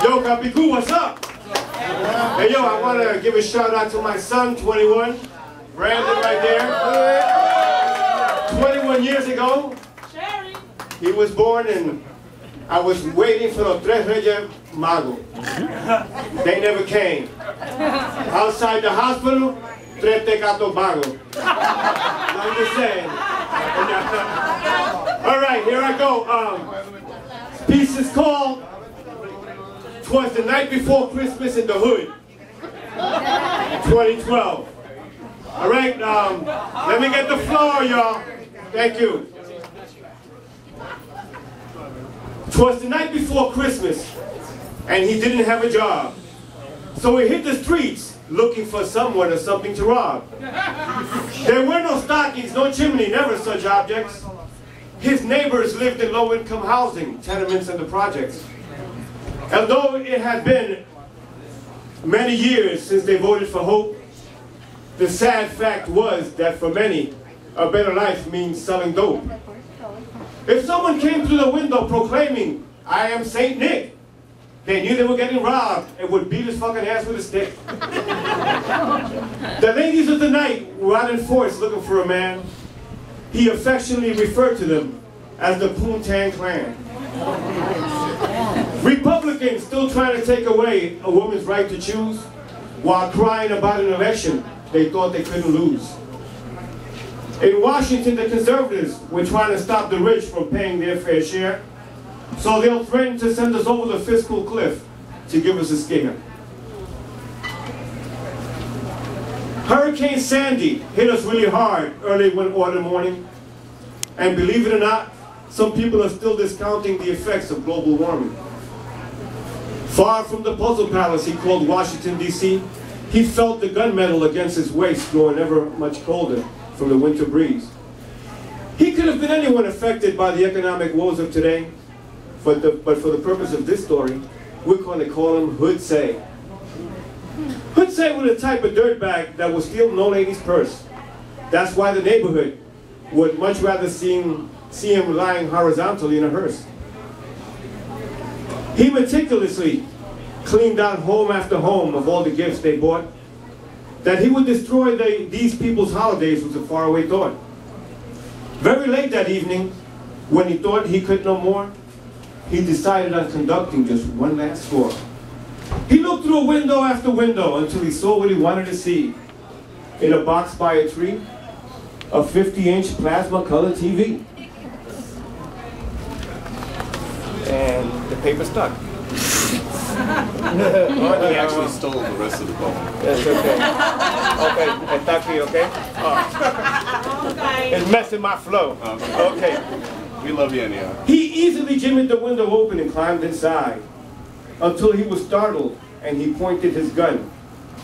Yo, Capicu, what's up? Hey, yo, I want to give a shout out to my son, 21. Brandon right there. 21 years ago, he was born and I was waiting for the Tres Reyes Magos. They never came. Outside the hospital, Tres Tecatos Magos. I'm just saying. All right, here I go. Piece is called Twas the Night Before Christmas in the Hood, 2012. All right, let me get the floor, y'all. Thank you. Twas the night before Christmas, and he didn't have a job. So he hit the streets looking for someone or something to rob. There were no stockings, no chimney, never such objects. His neighbors lived in low-income housing, tenements and the projects. Although it had been many years since they voted for hope, the sad fact was that for many, a better life means selling dope. If someone came through the window proclaiming, "I am Saint Nick," they knew they were getting robbed and would beat his fucking ass with a stick. The ladies of the night were out in force looking for a man. He affectionately referred to them as the Poontang Clan. Republicans still trying to take away a woman's right to choose, while crying about an election they thought they couldn't lose. In Washington, the conservatives were trying to stop the rich from paying their fair share, so they'll threaten to send us over the fiscal cliff to give us a scare. Hurricane Sandy hit us really hard early one autumn morning, and believe it or not, some people are still discounting the effects of global warming. Far from the puzzle palace he called Washington, D.C., he felt the gunmetal against his waist growing ever much colder from the winter breeze. He could have been anyone affected by the economic woes of today, but for the purpose of this story, we're going to call him Hood Say. Hood Say was the type of dirtbag that would steal no lady's purse. That's why the neighborhood would much rather see him lying horizontally in a hearse. He meticulously cleaned out home after home of all the gifts they bought. That he would destroy these people's holidays was a faraway thought. Very late that evening, when he thought he could no more, he decided on conducting just one last score. He looked through window after window until he saw what he wanted to see. In a box by a tree, a 50-inch plasma color TV. And the paper stuck. He actually stole the rest of the bone. That's okay. Okay, está aquí, okay? It's messing my flow. Okay. We love you anyhow. He easily jimmied the window open and climbed inside until he was startled and he pointed his gun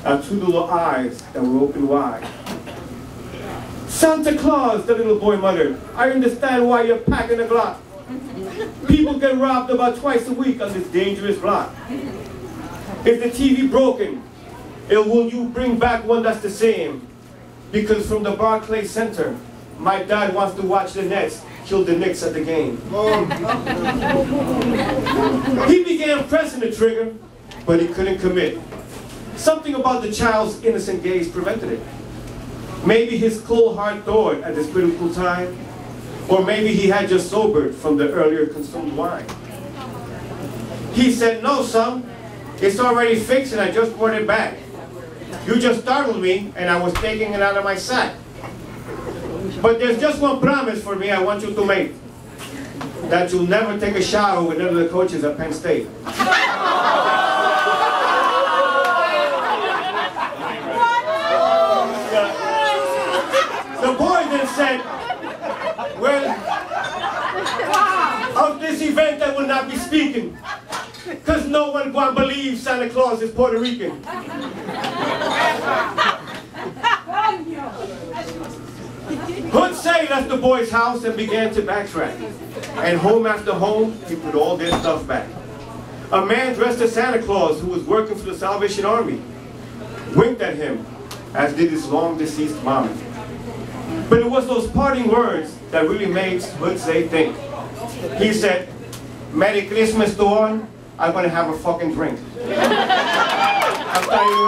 at two little eyes that were open wide. "Santa Claus," the little boy muttered, "I understand why you're packing a Glock. People get robbed about twice a week on this dangerous block. Is the TV broken? Will you bring back one that's the same? Because from the Barclays Center, my dad wants to watch the Nets kill the Knicks at the game." He began pressing the trigger, but he couldn't commit. Something about the child's innocent gaze prevented it. Maybe his cold heart thawed at this critical time, or maybe he had just sobered from the earlier consumed wine. He said, "No, son, it's already fixed and I just brought it back. You just startled me and I was taking it out of my sack. But there's just one promise for me I want you to make. That you'll never take a shower with none of the coaches at Penn State." The boy then said, "Well, of this event I will not be speaking, because no one will believe Santa Claus is Puerto Rican." Hood Say left the boy's house and began to backtrack. And home after home, he put all their stuff back. A man dressed as Santa Claus who was working for the Salvation Army winked at him, as did his long-deceased mom. But it was those parting words that really made Hood Say think. He said, "Merry Christmas to all, I'm gonna have a fucking drink. I'm telling you